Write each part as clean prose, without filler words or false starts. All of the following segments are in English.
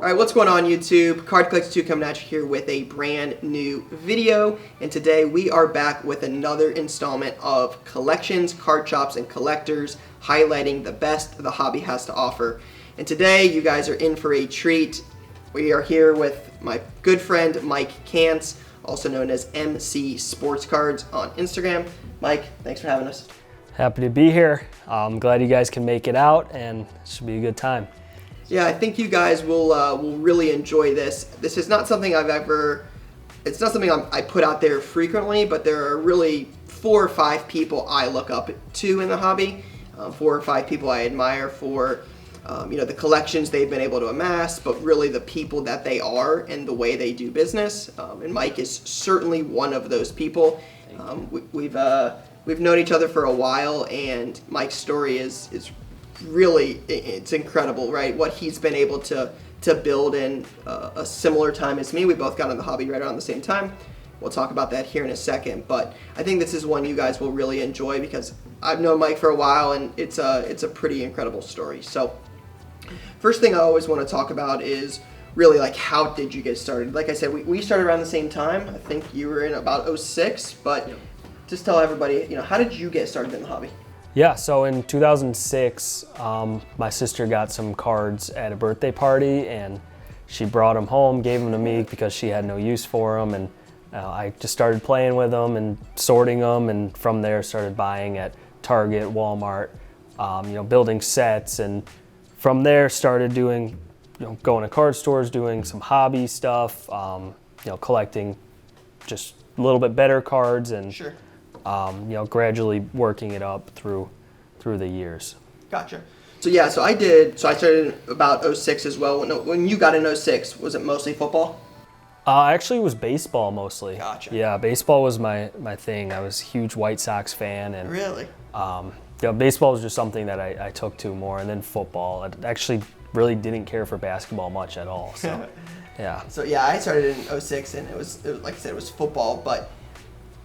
All right, what's going on YouTube? Card Collector 2 coming at you here with a brand new video. And today we are back with another installment of collections, card shops, and collectors, highlighting the best the hobby has to offer. And today you guys are in for a treat. We are here with my good friend Mike Kantz, also known as MC Sports Cards on Instagram. Mike, thanks for having us. Happy to be here. I'm glad you guys can make it out, and it should be a good time. Yeah, I think you guys will really enjoy this. This is not something it's not something I put out there frequently, but there are really 4 or 5 people I look up to in the hobby. 4 or 5 people I admire for, the collections they've been able to amass, but really the people that they are and the way they do business. And Mike is certainly one of those people. We've known each other for a while, and Mike's story is really, it's incredible, right? What he's been able to build in a similar time as me. We both got in the hobby right around the same time. We'll talk about that here in a second, but I think this is one you guys will really enjoy because I've known Mike for a while, and it's a pretty incredible story. So first thing I always want to talk about is really like, how did you get started? Like I said, we started around the same time. I think you were in about 06, but just tell everybody, how did you get started in the hobby? Yeah, so in 2006, my sister got some cards at a birthday party, and she brought them home, gave them to me because she had no use for them, and I just started playing with them and sorting them, and from there started buying at Target, Walmart, building sets, and from there started doing, going to card stores, doing some hobby stuff, collecting just a little bit better cards, and Sure. Gradually working it up through the years. Gotcha. So I started about 06 as well. When you got in 06, was it mostly football? Actually, it was baseball mostly. Gotcha. Yeah, baseball was my thing. I was a huge White Sox fan, and Really? Baseball was just something that I took to more, and then football. I actually really didn't care for basketball much at all. So, yeah. So I started in 06, and it was like I said, it was football, but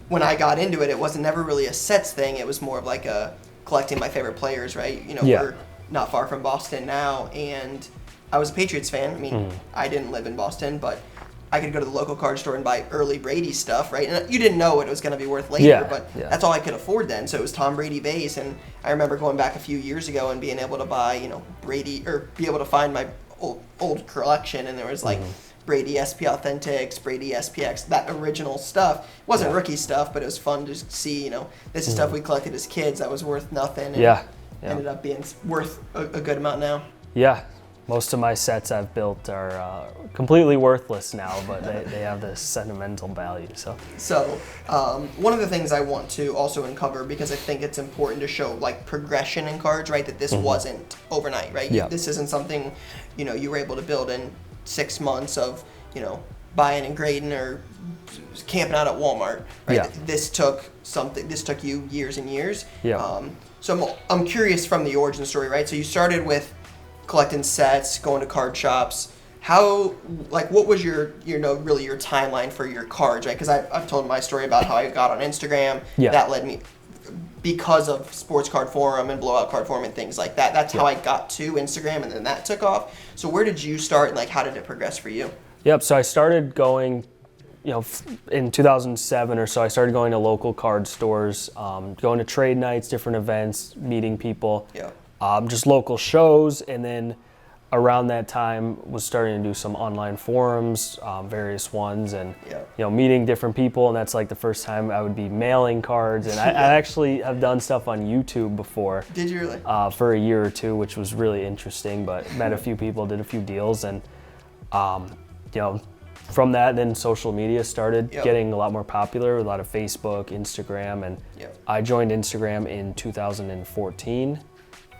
when I got into it, it wasn't never really a sets thing. It was more of like a collecting my favorite players, right? We're not far from Boston now, and I was a Patriots fan. I mean, I didn't live in Boston, but I could go to the local card store and buy early Brady stuff, right? And you didn't know what it was going to be worth later, but that's all I could afford then. So it was Tom Brady base, and I remember going back a few years ago and being able to buy, Brady, or be able to find my old collection, and there was like Brady SP Authentics, Brady SPX, that original stuff. It wasn't rookie stuff, but it was fun to see, this is stuff we collected as kids that was worth nothing, and ended up being worth a good amount now. Yeah, most of my sets I've built are completely worthless now, but they have this sentimental value. So one of the things I want to also uncover, because I think it's important to show like progression in cards, right? That this wasn't overnight, right? Yeah. This isn't something, you were able to build in 6 months of, buying and grading or camping out at Walmart, right? Yeah. This took you years and years. Yeah. So I'm curious from the origin story, right? So you started with collecting sets, going to card shops. What was your really your timeline for your cards, right? Because I've told my story about how I got on Instagram. Yeah. That led me, because of Sports Card Forum and Blowout Card Forum and things like that. That's how I got to Instagram, and then that took off. So where did you start, and how did it progress for you? Yep, so I started going, in 2007 or so, I started going to local card stores, going to trade nights, different events, meeting people, just local shows, and then around that time was starting to do some online forums, various ones, and meeting different people, and that's like the first time I would be mailing cards, and I actually have done stuff on YouTube before. Did you really? For a year or two, which was really interesting, but met a few people, did a few deals, and from that, then social media started getting a lot more popular, a lot of Facebook, Instagram, and I joined Instagram in 2014,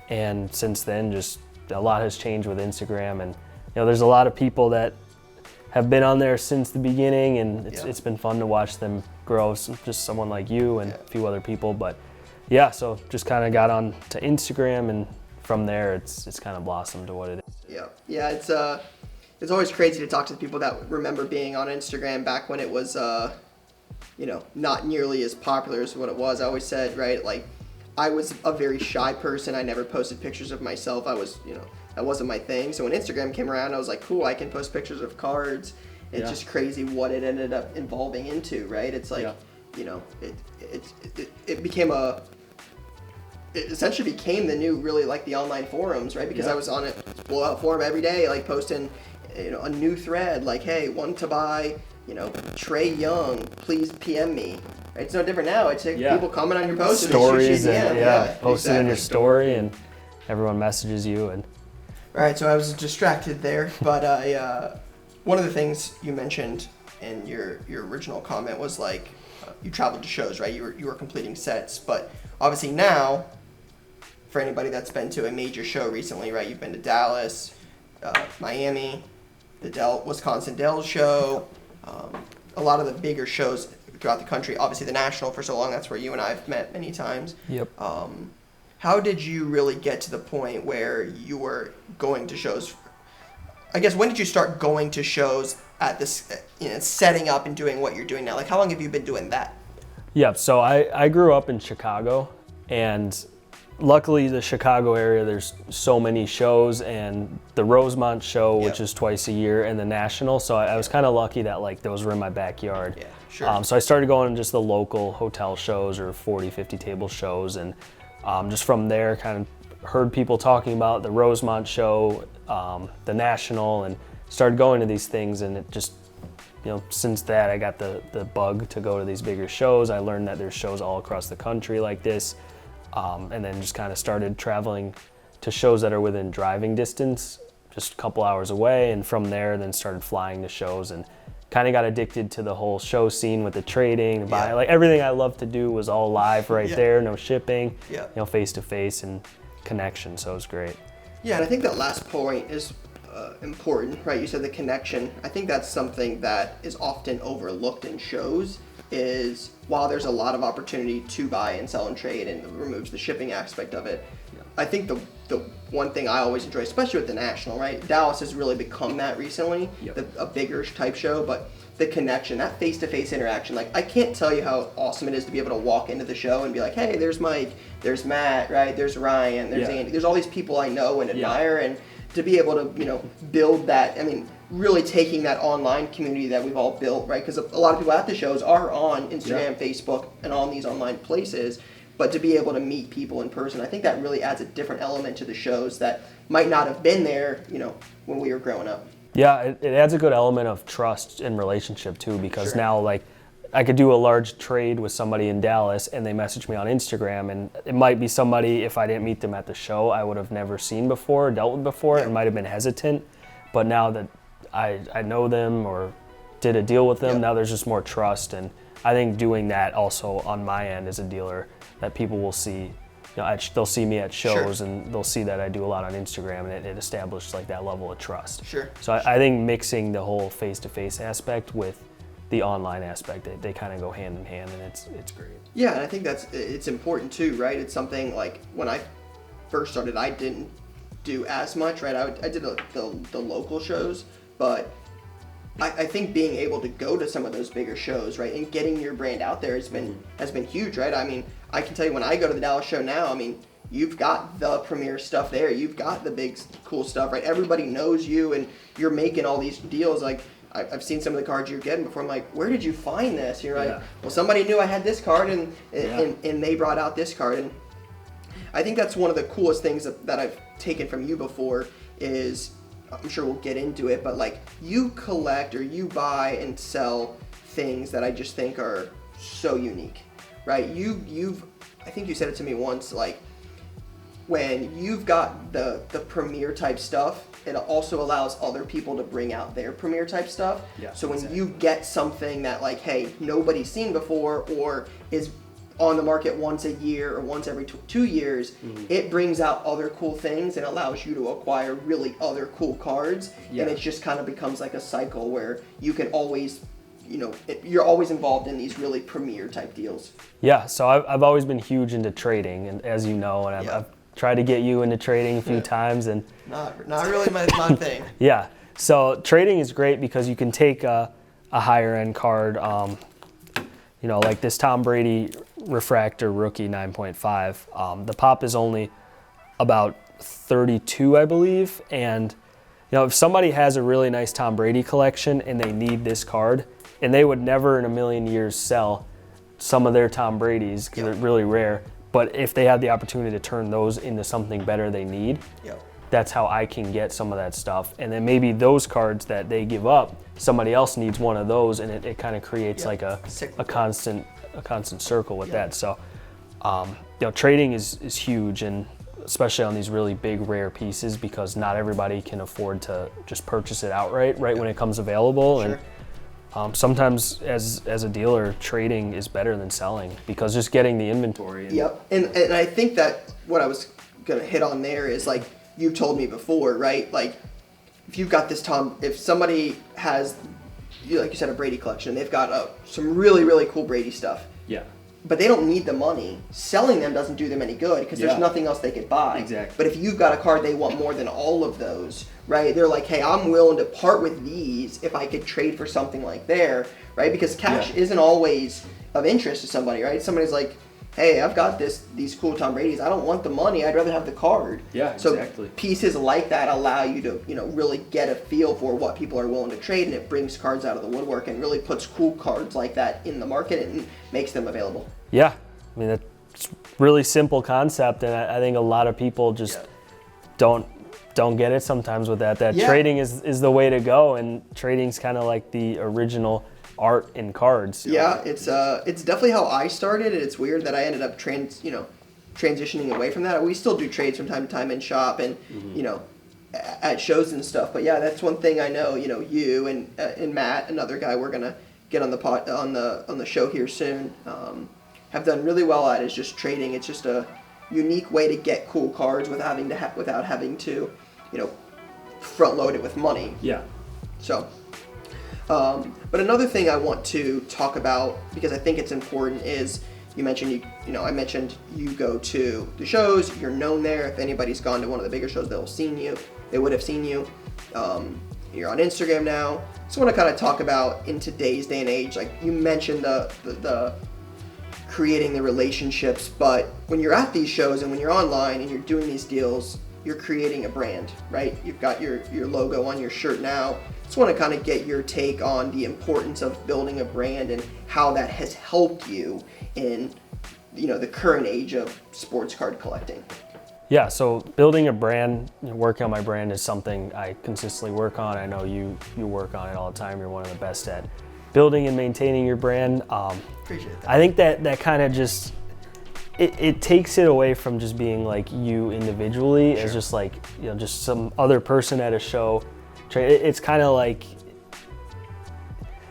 and since then just a lot has changed with Instagram, and there's a lot of people that have been on there since the beginning, and it's been fun to watch them grow. Just someone like you and a few other people, but so just kind of got on to Instagram, and from there it's kind of blossomed to what it is. It's always crazy to talk to people that remember being on Instagram back when it was not nearly as popular as what it was. I always said, right, like, I was a very shy person. I never posted pictures of myself. I was, that wasn't my thing. So when Instagram came around, I was like, cool, I can post pictures of cards. It's just crazy what it ended up evolving into, right? It's like, you know, it became it essentially became the new, really, like, the online forums, right? Because I was on it, blowout forum every day, like, posting, you know, a new thread, like, hey, want to buy, you know, Trey Young, please PM me. Right? It's no different now. It's like people comment on your post, stories, and post it in your story, and everyone messages you. And all right, so I was distracted there, but one of the things you mentioned in your original comment was like you traveled to shows, right? You were completing sets, but obviously now, for anybody that's been to a major show recently, right? You've been to Dallas, Miami, the Wisconsin Dells show, a lot of the bigger shows throughout the country. Obviously, the National for so long. That's where you and I have met many times. Yep. How did you really get to the point where you were going to shows? I guess, when did you start going to shows at this, you know, setting up and doing what you're doing now? Like, how long have you been doing that? Yeah, so I grew up in Chicago, and luckily the Chicago area, there's so many shows, and the Rosemont show, which is twice a year, and the National. So I was kind of lucky that, like, those were in my backyard. Yeah, sure. So I started going to just the local hotel shows or 40, 50 table shows, and just from there kind of heard people talking about the Rosemont show, the National, and started going to these things, and it just, you know, since that I got the bug to go to these bigger shows. I learned that there's shows all across the country like this, and then just kind of started traveling to shows that are within driving distance, just a couple hours away, and from there then started flying to shows and kind of got addicted to the whole show scene with the trading, like everything I love to do was all live right there, no shipping, you know, face to face and connection, so it was great. Yeah, and I think that last point is important, right? You said the connection. I think that's something that is often overlooked in shows, is while there's a lot of opportunity to buy and sell and trade and removes the shipping aspect of it, I think the one thing I always enjoy, especially with the National, right? Dallas has really become that recently, a bigger type show, but the connection, that face-to-face interaction, like, I can't tell you how awesome it is to be able to walk into the show and be like, hey, there's Mike, there's Matt, right? There's Ryan, there's Andy, there's all these people I know and admire, and to be able to, you know, build that, I mean, really taking that online community that we've all built, right? Because a lot of people at the shows are on Instagram, Facebook, and on these online places, but to be able to meet people in person, I think that really adds a different element to the shows that might not have been there, you know, when we were growing up. Yeah, it adds a good element of trust and relationship too, because now, like, I could do a large trade with somebody in Dallas and they message me on Instagram, and it might be somebody, if I didn't meet them at the show, I would have never seen before, dealt with before, and might have been hesitant. But now that I know them or did a deal with them, now there's just more trust. And I think doing that also on my end as a dealer, that people will see, you know, they'll see me at shows and they'll see that I do a lot on Instagram, and it established like that level of trust. So I think mixing the whole face-to-face aspect with the online aspect, they kind of go hand in hand, and it's great. Yeah, and I think it's important too, right? It's something like when I first started, I didn't do as much, right? I did the local shows, but I think being able to go to some of those bigger shows, right, and getting your brand out there has been huge, right? I mean, I can tell you when I go to the Dallas show now, I mean, you've got the premier stuff there, you've got the big cool stuff, right? Everybody knows you, and you're making all these deals. Like, I've seen some of the cards you're getting before. I'm like, where did you find this? And you're like, well, somebody knew I had this card, and they brought out this card. And I think that's one of the coolest things that I've taken from you before is, I'm sure we'll get into it, but like, you collect or you buy and sell things that I just think are so unique, right? I think you said it to me once, like, when you've got the premier type stuff, it also allows other people to bring out their premier type stuff. So when you get something that, like, hey, nobody's seen before or is on the market once a year or once every 2 years, it brings out other cool things and allows you to acquire really other cool cards. And it just kind of becomes like a cycle where you can always, you know, you're always involved in these really premier type deals. Yeah, so I've always been huge into trading, and as you know, and I've tried to get you into trading a few times, and not really my thing. So trading is great because you can take a higher end card, you know, like this Tom Brady refractor rookie 9.5. The pop is only about 32, I believe. And if somebody has a really nice Tom Brady collection and they need this card, and they would never in a million years sell some of their Tom Brady's because they're really rare. But if they have the opportunity to turn those into something better they need, that's how I can get some of that stuff. And then maybe those cards that they give up, somebody else needs one of those, and it kind of creates like a constant circle with that. So, trading is huge, and especially on these really big rare pieces, because not everybody can afford to just purchase it outright when it comes available. Sure. And sometimes as a dealer, trading is better than selling because just getting the inventory. And I think that what I was gonna hit on there is like you've told me before, right? Like if you've got this if somebody has, like you said, a Brady collection, they've got some really, really cool Brady stuff. Yeah. But they don't need the money. Selling them doesn't do them any good because there's nothing else they could buy. Exactly. But if you've got a card they want more than all of those, right? They're like, hey, I'm willing to part with these if I could trade for something like there, right? Because cash isn't always of interest to somebody, right? Somebody's like, hey, I've got these cool Tom Brady's. I don't want the money. I'd rather have the card. Yeah, exactly. So pieces like that allow you to, really get a feel for what people are willing to trade, and it brings cards out of the woodwork and really puts cool cards like that in the market and makes them available. Yeah, I mean, it's really simple concept, and I think a lot of people just don't get it sometimes with that. Trading is the way to go, and trading's kind of like the original art in cards. Yeah, it's definitely how I started, and it's weird that I ended up transitioning away from that. We still do trades from time to time in shop and at shows and stuff. But yeah, that's one thing I know. You and Matt, another guy we're gonna get on the show here soon, have done really well at is just trading. It's just a unique way to get cool cards without having to front load it with money. Yeah. So. But another thing I want to talk about, because I think it's important, is I mentioned you go to the shows, you're known there. If anybody's gone to one of the bigger shows, they would have seen you. You're on Instagram now. So I want to kind of talk about, in today's day and age, like you mentioned the creating the relationships, but when you're at these shows and when you're online and you're doing these deals, you're creating a brand, right? You've got your logo on your shirt now. Just want to kind of get your take on the importance of building a brand and how that has helped you in the current age of sports card collecting. Yeah, so building a brand, working on my brand is something I consistently work on. I know you work on it all the time. You're one of the best at building and maintaining your brand. Appreciate that. I think that kind of just it takes it away from just being like you individually as just like just some other person at a show. It's kind of like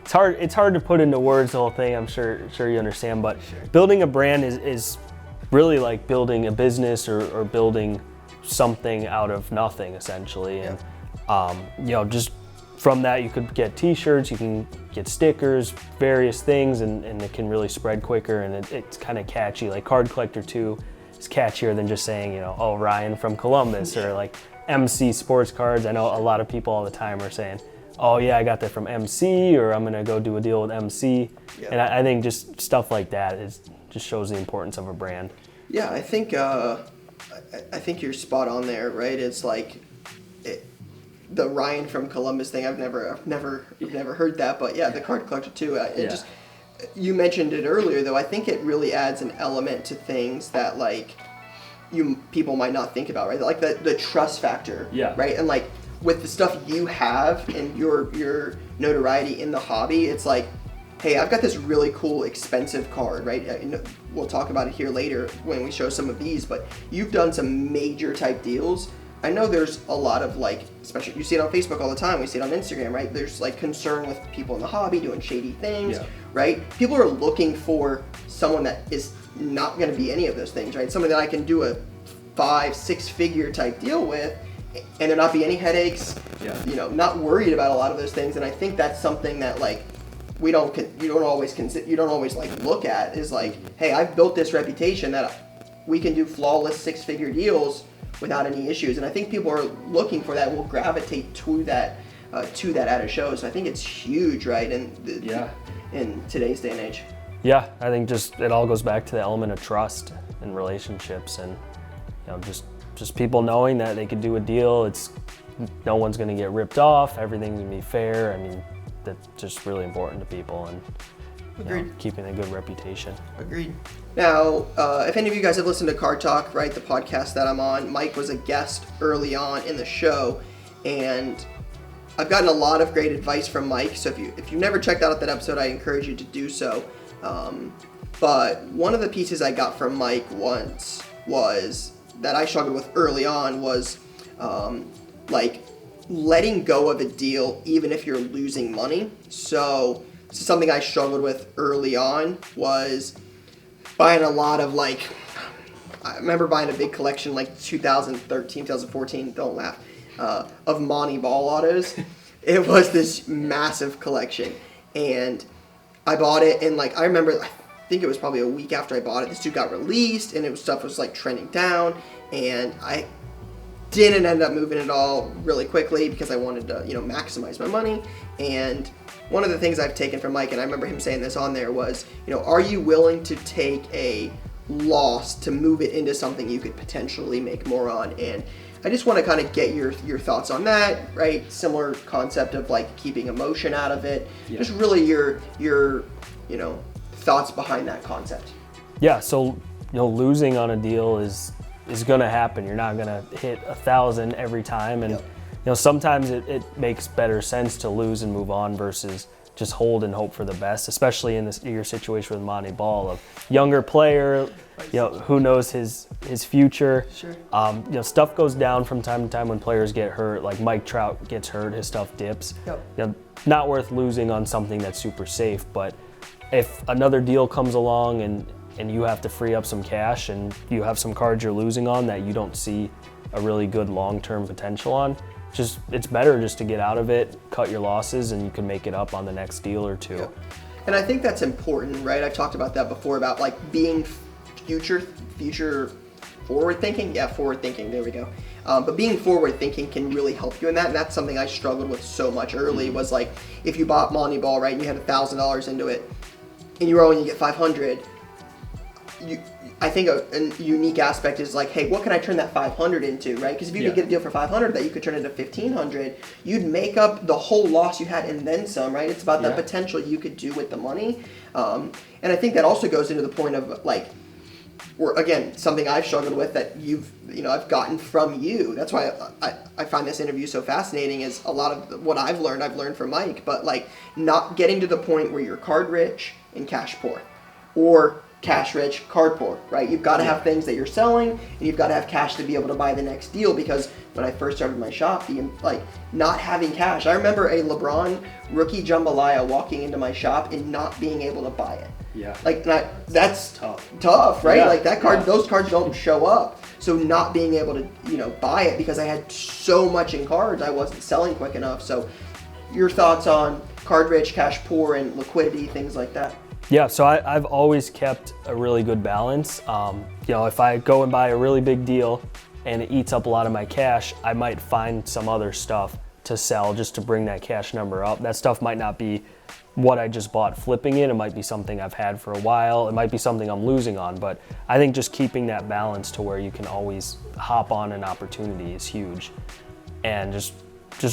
it's hard to put into words the whole thing. I'm sure you understand, but building a brand is really like building a business or building something out of nothing essentially. And just from that you could get t-shirts, you can get stickers, various things, and it can really spread quicker, and it's kind of catchy. Like Card Collector 2 is catchier than just saying, oh, Ryan from Columbus, or like MC Sports Cards. I know a lot of people all the time are saying, oh yeah, I got that from MC, or I'm gonna go do a deal with MC. And I think just stuff like that just shows the importance of a brand. Yeah, I think you're spot on there, right? It's like the Ryan from Columbus thing. I've never heard that, but yeah, the Card Collector too. You mentioned it earlier, though. I think it really adds an element to things that like people might not think about, right? Like the trust factor, right? And like with the stuff you have and your notoriety in the hobby, it's like, hey, I've got this really cool, expensive card, right? We'll talk about it here later when we show some of these, but you've done some major type deals. I know there's a lot of like, especially you see it on Facebook all the time, we see it on Instagram, right? There's like concern with people in the hobby doing shady things, right? People are looking for someone that is not going to be any of those things, right? Someone that I can do a 5-6 figure type deal with and there not be any headaches, not worried about a lot of those things. And I think that's something that like you don't always like look at is like, hey, I've built this reputation that we can do flawless 6-figure deals without any issues. And I think people are looking for that, will gravitate to that at a show. So I think it's huge, right? In today's day and age. Yeah, I think just it all goes back to the element of trust and relationships, and just just people knowing that they could do a deal. No one's going to get ripped off. Everything's going to be fair. I mean, that's just really important to people, and keeping a good reputation. Agreed. Now, if any of you guys have listened to Card Talk, right, the podcast that I'm on, Mike was a guest early on in the show, and I've gotten a lot of great advice from Mike. So if you've never checked out that episode, I encourage you to do so. But one of the pieces I got from Mike once was that I struggled with early on was like letting go of a deal even if you're losing money. So something I struggled with early on was buying a lot of I remember buying a big collection 2013, 2014, don't laugh, of Monty Ball autos. It was this massive collection, and I bought it, and I remember, I think it was probably a week after I bought it, this dude got released, and stuff was trending down, and I didn't end up moving it all really quickly because I wanted to, maximize my money. And one of the things I've taken from Mike, and I remember him saying this on there, was, are you willing to take a loss to move it into something you could potentially make more on? And I just want to kind of get your thoughts on that, right? Similar concept of keeping emotion out of it. Yeah. Just really your thoughts behind that concept. Yeah, so losing on a deal is going to happen. You're not going to hit 1,000 every time, and sometimes it makes better sense to lose and move on versus just hold and hope for the best, especially in your situation with Monty Ball, a younger player, who knows his future. Sure. Stuff goes down from time to time when players get hurt, like Mike Trout gets hurt, his stuff dips. Yep. Not worth losing on something that's super safe, but if another deal comes along and you have to free up some cash and you have some cards you're losing on that you don't see a really good long-term potential on, it's better just to get out of it, cut your losses, and you can make it up on the next deal or two. Yep. And I think that's important, right? I've talked about that before, about being future forward thinking. Yeah, forward thinking, there we go. But being forward thinking can really help you in that, and that's something I struggled with so much early. Was if you bought Monty Ball, right, and you had $1,000 into it, and you only get $500. I think a unique aspect is hey, what can I turn that $500 into, right? Because if you could get a deal for $500 that you could turn into $1,500, you'd make up the whole loss you had and then some, right? It's about the potential you could do with the money, and I think that also goes into the point of again, something I've struggled with that I've gotten from you. That's why I find this interview so fascinating. Is a lot of what I've learned from Mike, but not getting to the point where you're card rich and cash poor, or cash rich, card poor, right? You've got to have things that you're selling, and you've got to have cash to be able to buy the next deal. Because when I first started my shop, not having cash, I remember a LeBron rookie jambalaya walking into my shop and not being able to buy it. Yeah. That's tough, right? Yeah. That card, those cards don't show up. So not being able to, buy it because I had so much in cards, I wasn't selling quick enough. So your thoughts on card rich, cash poor, and liquidity, things like that? Yeah, so I've always kept a really good balance. If I go and buy a really big deal and it eats up a lot of my cash, I might find some other stuff to sell just to bring that cash number up. That stuff might not be what I just bought flipping it. It might be something I've had for a while. It might be something I'm losing on. But I think just keeping that balance to where you can always hop on an opportunity is huge. And just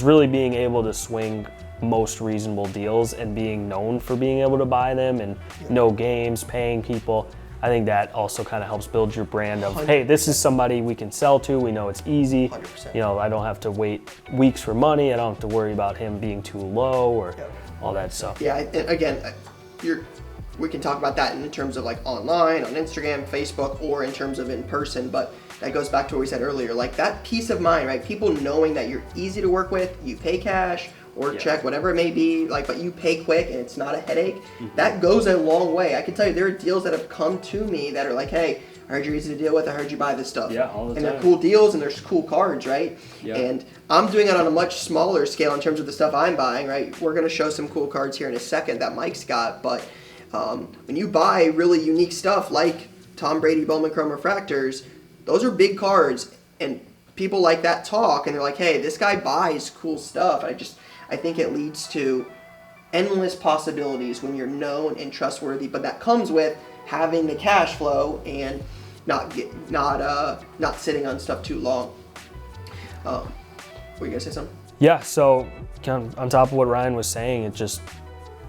really being able to swing most reasonable deals and being known for being able to buy them and no games, paying people. I think that also kind of helps build your brand of, 100%. Hey, this is somebody we can sell to. We know it's easy. 100%. I don't have to wait weeks for money. I don't have to worry about him being too low or all that stuff. Yeah, and again, we can talk about that in terms of online, on Instagram, Facebook, or in terms of in person, but that goes back to what we said earlier, that peace of mind, right? People knowing that you're easy to work with, you pay cash or check, whatever it may be, but you pay quick and it's not a headache. Mm-hmm. That goes a long way. I can tell you there are deals that have come to me that are hey, I heard you're easy to deal with, I heard you buy this stuff. Yeah, all the time. And they're cool deals and there's cool cards, right? Yeah. And I'm doing it on a much smaller scale in terms of the stuff I'm buying, right? We're going to show some cool cards here in a second that Mike's got, but when you buy really unique stuff like Tom Brady Bowman Chrome Refractors, those are big cards, and people like that talk, and they're hey, this guy buys cool stuff. I think it leads to endless possibilities when you're known and trustworthy, but that comes with having the cash flow and not sitting on stuff too long. Were you gonna say something? Yeah, so kind of on top of what Ryan was saying, it's just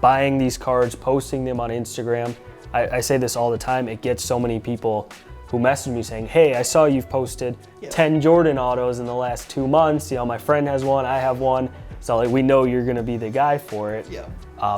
buying these cards, posting them on Instagram. I say this all the time, it gets so many people who message me saying, hey, I saw you've posted 10 Jordan autos in the last 2 months. My friend has one, I have one. So like, we know you're gonna be the guy for it. Yeah.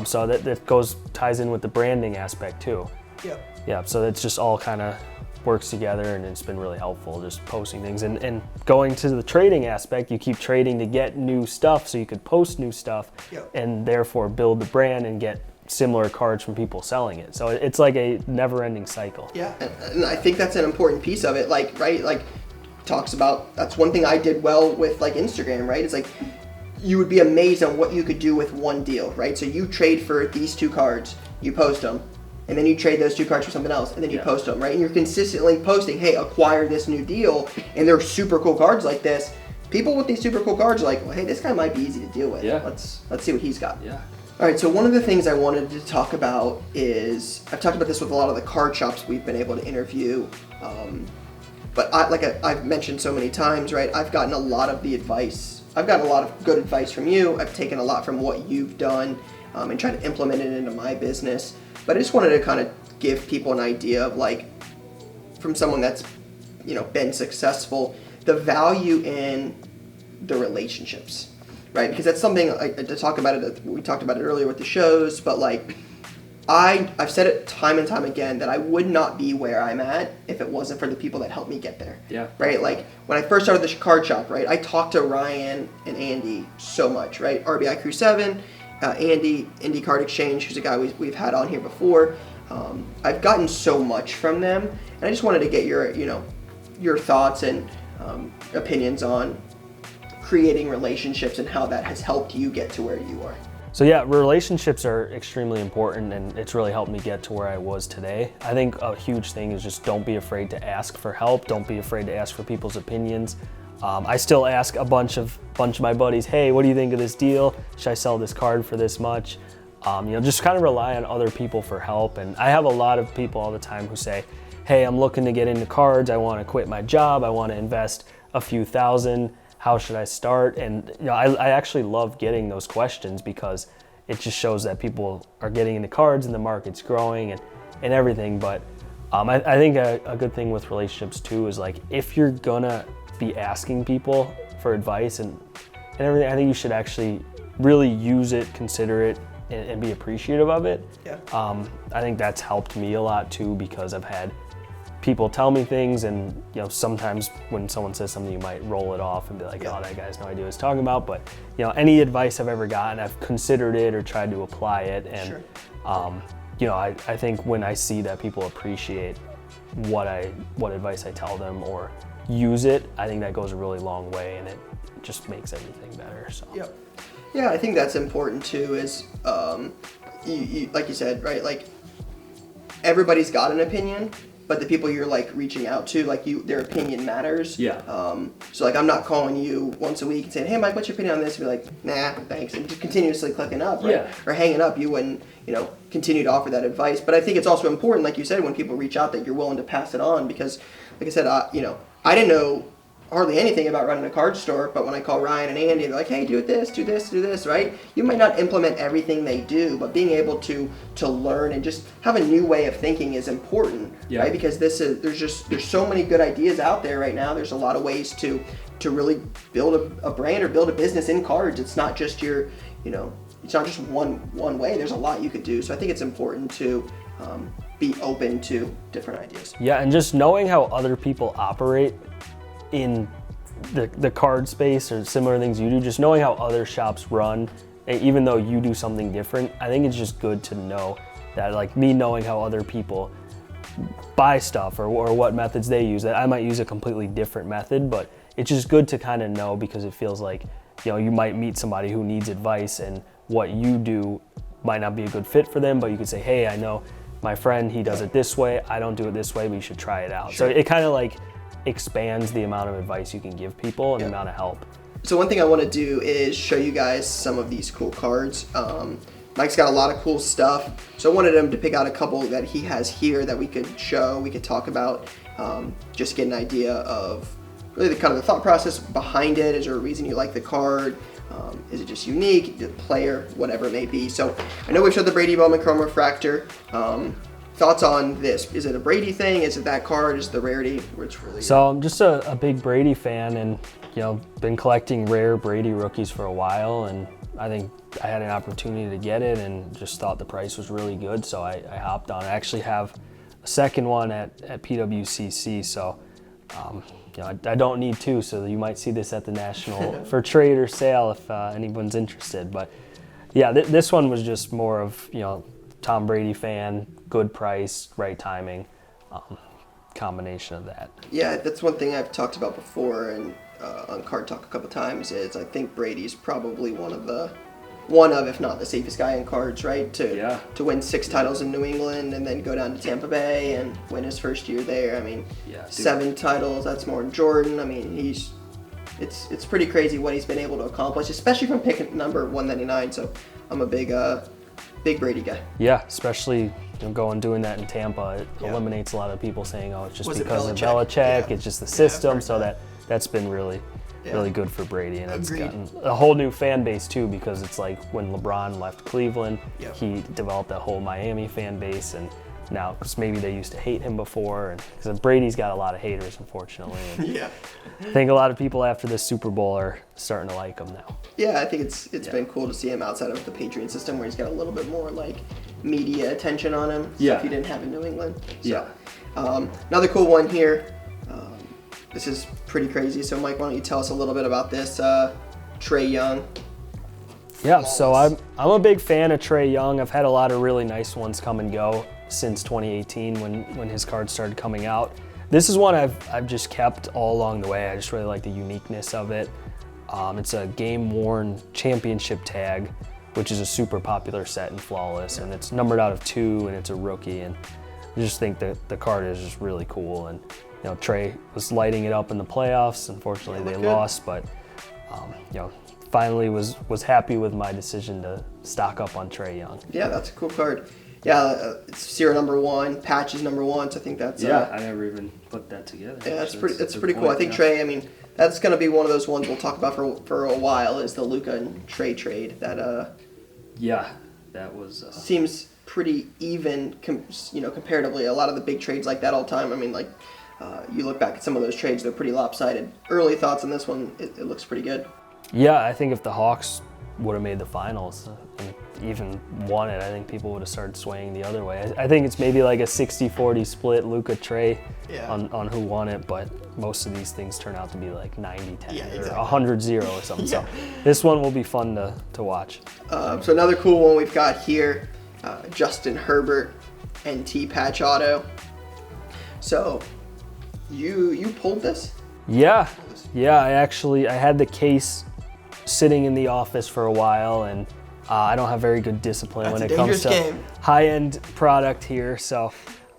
So that ties in with the branding aspect too. Yeah. Yeah, so it's just all kind of works together, and it's been really helpful just posting things. And going to the trading aspect, you keep trading to get new stuff so you could post new stuff and therefore build the brand and get similar cards from people selling it. So it's like a never-ending cycle. Yeah, and I think that's an important piece of it. Like, right, like talks about, that's one thing I did well with like Instagram, right? It's like you would be amazed on what you could do with one deal, right? So you trade for these 2 cards, you post them, and then you trade those 2 cards for something else, and then you post them, right? And you're consistently posting, hey, acquire this new deal, and they're super cool cards like this. People with these super cool cards are like, well, hey, this guy might be easy to deal with. Yeah. Let's see what he's got. Yeah. All right, so one of the things I wanted to talk about is, I've talked about this with a lot of the card shops we've been able to interview, but I've mentioned so many times, right, I've gotten a lot of the advice. I've gotten a lot of good advice from you. I've taken a lot from what you've done and tried to implement it into my business. But I just wanted to kind of give people an idea of, like, from someone that's, been successful, the value in the relationships, right? Because that's something to talk about it. We talked about it earlier with the shows, but like, I've said it time and time again that I would not be where I'm at if it wasn't for the people that helped me get there. Yeah. Right? Like when I first started the card shop, right? I talked to Ryan and Andy so much, right? RBI Crew 7, Andy, Indy Card Exchange, who's a guy we've had on here before. I've gotten so much from them, and I just wanted to get your thoughts and opinions on creating relationships and how that has helped you get to where you are. So yeah, relationships are extremely important, and it's really helped me get to where I was today. I think a huge thing is just don't be afraid to ask for help. Don't be afraid to ask for people's opinions. I still ask a bunch of my buddies, hey, what do you think of this deal? Should I sell this card for this much? Just kind of rely on other people for help. And I have a lot of people all the time who say, hey, I'm looking to get into cards. I want to quit my job. I want to invest a few thousand. How should I start? And I actually love getting those questions because it just shows that people are getting into cards and the market's growing and everything. But I think a good thing with relationships too is, like, if you're gonna be asking people for advice and everything, I think you should actually really use it, consider it, and be appreciative of it. Yeah. I think that's helped me a lot too, because I've had people tell me things, and sometimes when someone says something, you might roll it off and be like, oh, that guy has no idea what he's talking about. But any advice I've ever gotten, I've considered it or tried to apply it. And sure. I think when I see that people appreciate what advice I tell them or use it, I think that goes a really long way, and it just makes everything better. So yeah, I think that's important too. Is you like you said, right? Like, everybody's got an opinion, but the people you're like reaching out to, like, their opinion matters. Yeah. So like, I'm not calling you once a week and saying, hey Mike, what's your opinion on this? And be like, nah, thanks, and just continuously clicking up, right? Yeah. Or hanging up. You wouldn't, continue to offer that advice. But I think it's also important, like you said, when people reach out, that you're willing to pass it on, because, like I said, I didn't know hardly anything about running a card store, but when I call Ryan and Andy, they're like, hey, do this, right? You might not implement everything they do, but being able to learn and just have a new way of thinking is important, right? Because there's so many good ideas out there right now. There's a lot of ways to really build a brand or build a business in cards. It's not just it's not just one way. There's a lot you could do. So I think it's important to be open to different ideas. Yeah, and just knowing how other people operate in the card space or similar things you do, just knowing how other shops run, even though you do something different, I think it's just good to know that, like me knowing how other people buy stuff or what methods they use, that I might use a completely different method, but it's just good to kind of know, because it feels like, you might meet somebody who needs advice and what you do might not be a good fit for them, but you could say, hey, I know my friend, he does it this way, I don't do it this way, but you should try it out. Sure. So it kind of like expands the amount of advice you can give people and the amount of help. So one thing I want to do is show you guys some of these cool cards. Mike's got a lot of cool stuff, so I wanted him to pick out a couple that he has here that we could show, we could talk about, just get an idea of really the kind of the thought process behind it. Is there a reason you like the card? Is it just unique, the player, whatever it may be? So I know we've showed the Brady Bowman Chrome Refractor. Thoughts on this? Is it a Brady thing? Is it that card? Is it the rarity? Which really? So I'm just a big Brady fan, and been collecting rare Brady rookies for a while, and I think I had an opportunity to get it, and just thought the price was really good, so I hopped on. I actually have a second one at PWCC, so I don't need two, so you might see this at the National for trade or sale if anyone's interested. But yeah, this one was just more of Tom Brady fan, good price, right timing, combination of that. Yeah, that's one thing I've talked about before and on Card Talk a couple times is I think Brady's probably one of, if not the safest guy in cards, right? To win 6 titles in New England and then go down to Tampa Bay and win his first year there. I mean, 7 titles, that's more than Jordan. I mean, it's pretty crazy what he's been able to accomplish, especially from pick number 199. So I'm a big Brady guy. Yeah, especially doing that in Tampa, it eliminates a lot of people saying, oh, it's just because of Belichick, it's just the system. So that's been really good for Brady, and it's gotten a whole new fan base too, because it's like when LeBron left Cleveland, he developed that whole Miami fan base, and now because maybe they used to hate him before, and because Brady's got a lot of haters, unfortunately. And I think a lot of people after this Super Bowl are starting to like him now. Yeah, I think it's been cool to see him outside of the Patriot system, where he's got a little bit more like media attention on him. Stuff he didn't have in New England. So, another cool one here. This is pretty crazy. So, Mike, why don't you tell us a little bit about this Trae Young? Yeah, so I'm a big fan of Trae Young. I've had a lot of really nice ones come and go since 2018 when his cards started coming out. This is one I've just kept all along the way. I just really like the uniqueness of it. It's a game-worn championship tag, which is a super popular set in Flawless, and it's numbered out of 2, and it's a rookie, and I just think that the card is just really cool. And Trae was lighting it up in the playoffs. Unfortunately, they lost, but finally was happy with my decision to stock up on Trae Young. Yeah, that's a cool card. Yeah, it's serial number 1, patch is number 1, so I think that's... I never even put that together. Yeah, that's pretty cool. I think Trae, I mean, that's going to be one of those ones we'll talk about for a while, is the Luka and Trae trade. That that was... seems pretty even, comparatively. A lot of the big trades like that all the time. I mean, like, you look back at some of those trades, they're pretty lopsided. Early thoughts on this one, it looks pretty good. Yeah, I think if the Hawks would have made the finals and even won it, I think people would have started swaying the other way. I think it's maybe like a 60-40 split, Luka Trae, on who won it, but most of these things turn out to be like 90-10 or 100-0 or something. So this one will be fun to watch. So another cool one we've got here, Justin Herbert, NT patch auto. So you pulled this? Yeah, I had the case sitting in the office for a while, and I don't have very good discipline when it comes to high-end product here. So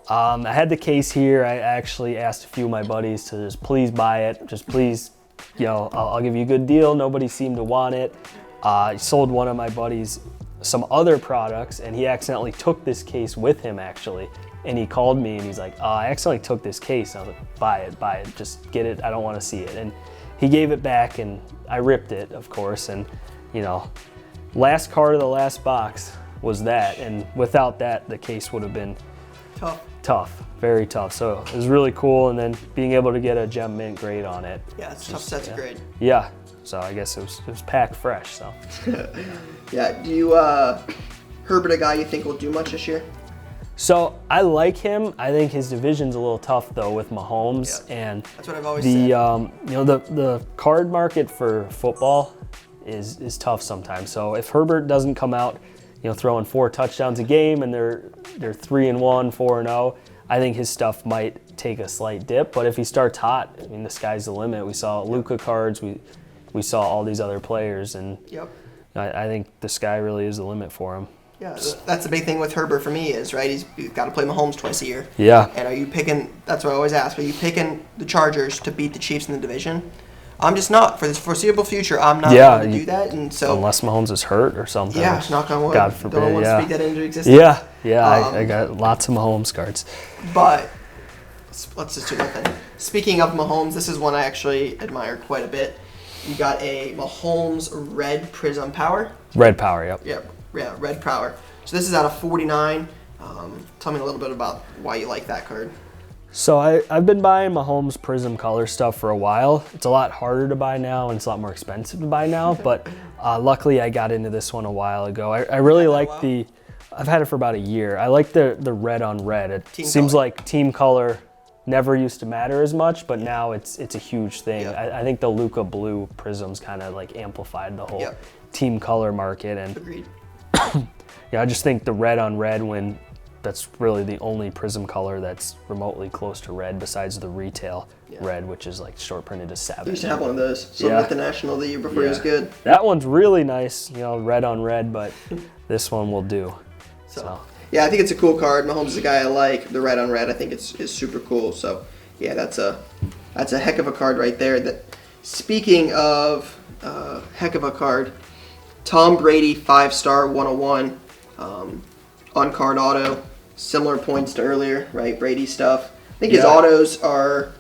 I had the case here. I actually asked a few of my buddies to just please buy it. Just please, I'll give you a good deal. Nobody seemed to want it. I sold one of my buddies some other products, and he accidentally took this case with him, actually. And he called me, and he's like, I accidentally took this case. And I was like, buy it, just get it. I don't want to see it. And he gave it back, and I ripped it, of course. And, last card of the last box was that. And without that, the case would have been tough, very tough. So it was really cool. And then being able to get a gem mint grade on it. Yeah, it's tough sets of grade. Yeah, so I guess it was packed fresh. So. Yeah, do you, Herbert, a guy you think will do much this year? So I like him. I think his division's a little tough though with Mahomes, and that's what I've always said. The card market for football is tough sometimes. So if Herbert doesn't come out, throwing 4 touchdowns a game, and they're 3-1, 4-0, I think his stuff might take a slight dip. But if he starts hot, I mean, the sky's the limit. We saw Luka cards, we saw all these other players, and I think the sky really is the limit for him. Yeah, that's the big thing with Herbert for me is, right, he's got to play Mahomes twice a year. Yeah. And are you picking, that's what I always ask, are you picking the Chargers to beat the Chiefs in the division? I'm just not. For the foreseeable future, I'm not going to do that. And so, unless Mahomes is hurt or something. Yeah, knock on wood. God forbid. Don't want to speak that into existence. Yeah, I got lots of Mahomes cards. But let's just do that then. Speaking of Mahomes, this is one I actually admire quite a bit. You got a Mahomes Red Prism Power. Red Power, yep. Yeah, Red Power. So this is out of 49. Tell me a little bit about why you like that card. So I've been buying Mahomes Prism color stuff for a while. It's a lot harder to buy now, and it's a lot more expensive to buy now, but luckily I got into this one a while ago. I really like I've had it for about a year. I like the red on red. It seems like team color never used to matter as much, but now it's a huge thing. Yep. I think the Luca Blue Prisms kind of like amplified the whole Yep. team color market. And Agreed. yeah, I just think the red on red, when that's really the only prism color that's remotely close to red besides the retail red, which is like short printed to 7. I used to have one of those. Sold at the National the year before. It was good. That one's really nice, red on red, but this one will do. So. Yeah, I think it's a cool card. Mahomes is a guy I like. The red on red, I think is super cool. So yeah, that's a heck of a card right there. Speaking of heck of a card, Tom Brady 5-star 101 on card auto. Similar points to earlier, right? Brady stuff. I think his autos are.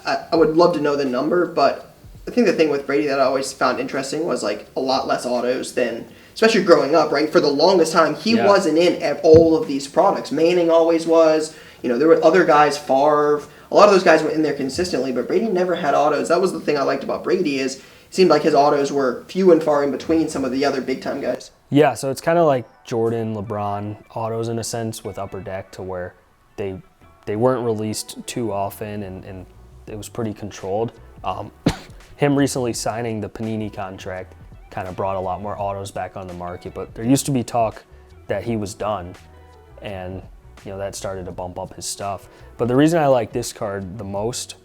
I would love to know the number, but I think the thing with Brady that I always found interesting was like a lot less autos than, especially growing up, right? For the longest time, he wasn't in all of these products. Manning always was. There were other guys, Favre. A lot of those guys were in there consistently, but Brady never had autos. That was the thing I liked about Brady is it seemed like his autos were few and far in between some of the other big-time guys. Yeah, so it's kind of like Jordan, LeBron autos in a sense with Upper Deck, to where they weren't released too often and it was pretty controlled. Him recently signing the Panini contract kind of brought a lot more autos back on the market, but there used to be talk that he was done, and that started to bump up his stuff. But the reason I like this card the most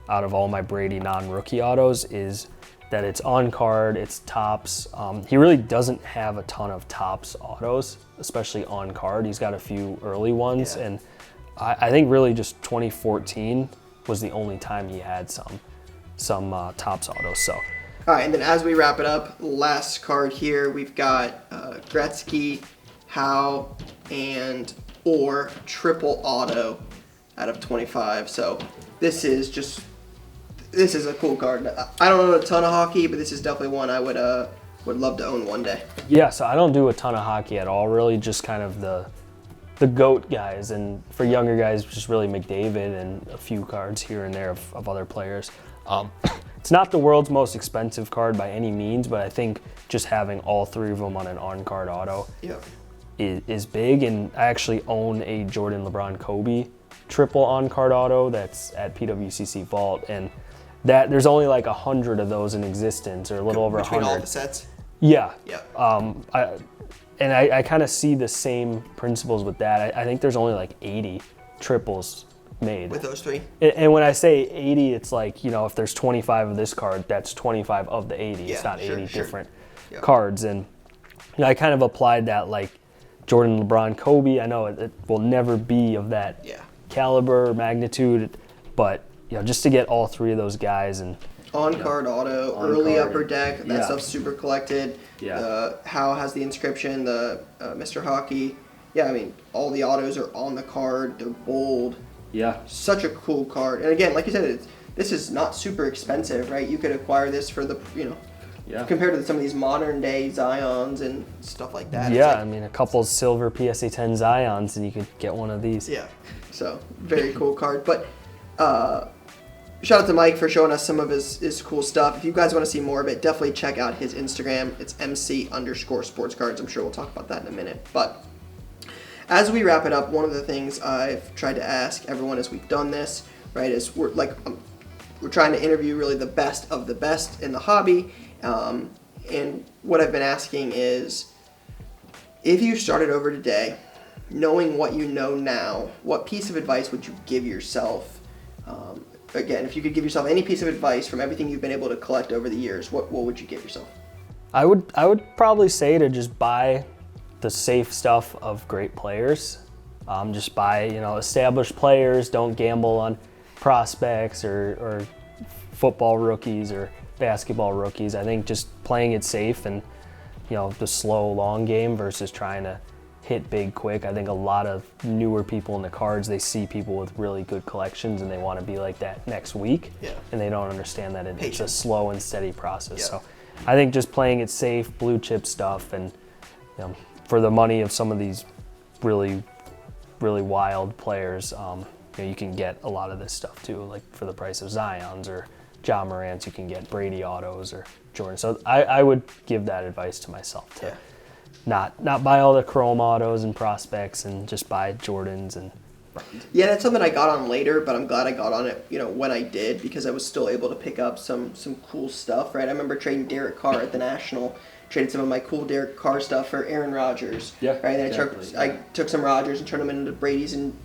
out of all my Brady non-rookie autos is that it's on card, it's tops. He really doesn't have a ton of tops autos, especially on card. He's got a few early ones, and I think really just 2014 was the only time he had some tops autos. So. All right, and then as we wrap it up, last card here, we've got Gretzky, Howe, and or triple auto out of 25. So this is a cool card. I don't know a ton of hockey, but this is definitely one I would love to own one day. Yeah, so I don't do a ton of hockey at all, really, just kind of the GOAT guys, and for younger guys, just really McDavid and a few cards here and there of other players. It's not the world's most expensive card by any means, but I think just having all 3 of them on an on-card auto is big. And I actually own a Jordan, LeBron, Kobe triple on-card auto that's at PWCC Vault, and that there's only like 100 of those in existence, or a little over 100. Between all the sets? Yeah. I kind of see the same principles with that. I think there's only like 80 triples made. With those 3? And when I say 80, it's like, if there's 25 of this card, that's 25 of the 80. It's not 80 different cards. And I kind of applied that like Jordan, LeBron, Kobe. I know it will never be of that caliber or magnitude, but just to get all 3 of those guys and on-card auto, early Upper Deck, that stuff's super collected. Howe has the inscription, the Mr. Hockey. Yeah, I mean, all the autos are on the card. They're bold. Yeah. Such a cool card. And again, like you said, this is not super expensive, right? You could acquire this for the, compared to some of these modern day Zions and stuff like that. Yeah, I mean, a couple silver PSA 10 Zions and you could get one of these. Yeah. So, very cool card. But, shout out to Mike for showing us some of his cool stuff. If you guys want to see more of it, definitely check out his Instagram. It's MC_sportscards. I'm sure we'll talk about that in a minute. But as we wrap it up, one of the things I've tried to ask everyone as we've done this, right, is we're trying to interview really the best of the best in the hobby. And what I've been asking is, if you started over today, knowing what you know now, what piece of advice would you give yourself? Again, if you could give yourself any piece of advice from everything you've been able to collect over the years, what would you give yourself? I would probably say to just buy the safe stuff of great players. Just buy, established players. Don't gamble on prospects or football rookies or basketball rookies. I think just playing it safe and, the slow, long game versus trying to hit big quick. I think a lot of newer people in the cards, they see people with really good collections and they want to be like that next week. Yeah. And they don't understand that it's a Patience. slow and steady process. Yeah. So I think just playing it safe, blue chip stuff, and for the money of some of these really, really wild players, you can get a lot of this stuff too. Like for the price of Zions or John Morant's, you can get Brady autos or Jordan. So I would give that advice to myself to not buy all the chrome autos and prospects and just buy Jordans. And yeah, that's something I got on later, but I'm glad I got on it, when I did, because I was still able to pick up some cool stuff, right? I remember trading Derek Carr at the National, traded some of my cool Derek Carr stuff for Aaron Rodgers. Yeah, right. And exactly. I took some Rodgers and turned them into Brady's and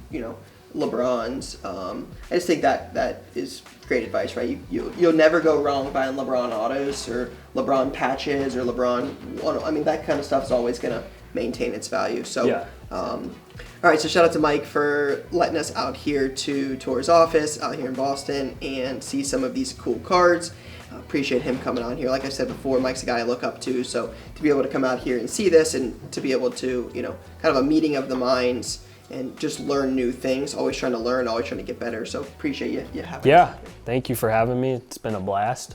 LeBron's. I just think that is great advice, right? You'll never go wrong buying LeBron autos or LeBron patches or LeBron. I mean, that kind of stuff is always going to maintain its value. So, Yeah. All right. So shout out to Mike for letting us out here to tour his office out here in Boston and see some of these cool cards. Appreciate him coming on here. Like I said before, Mike's a guy I look up to. So to be able to come out here and see this and to be able to, kind of a meeting of the minds and just learn new things, always trying to learn, always trying to get better. So appreciate you having us. Thank you for having me. It's been a blast.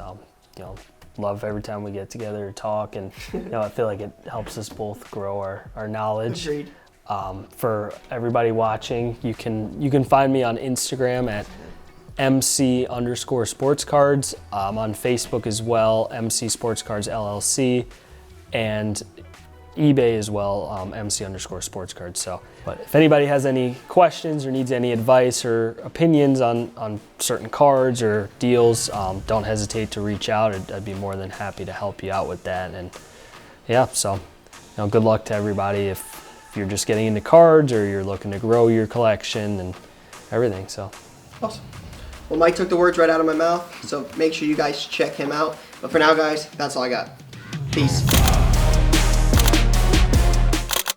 Love every time we get together to talk, and I feel like it helps us both grow our knowledge. Agreed. For everybody watching, you can find me on Instagram at MC_sportscards. On Facebook as well, MC Sports Cards LLC, and eBay as well, MC_sportscards. So, but if anybody has any questions or needs any advice or opinions on certain cards or deals, don't hesitate to reach out. I'd be more than happy to help you out with that. And so good luck to everybody if you're just getting into cards or you're looking to grow your collection and everything. So awesome. Well, Mike took the words right out of my mouth, so make sure you guys check him out. But for now, guys, that's all I got. Peace.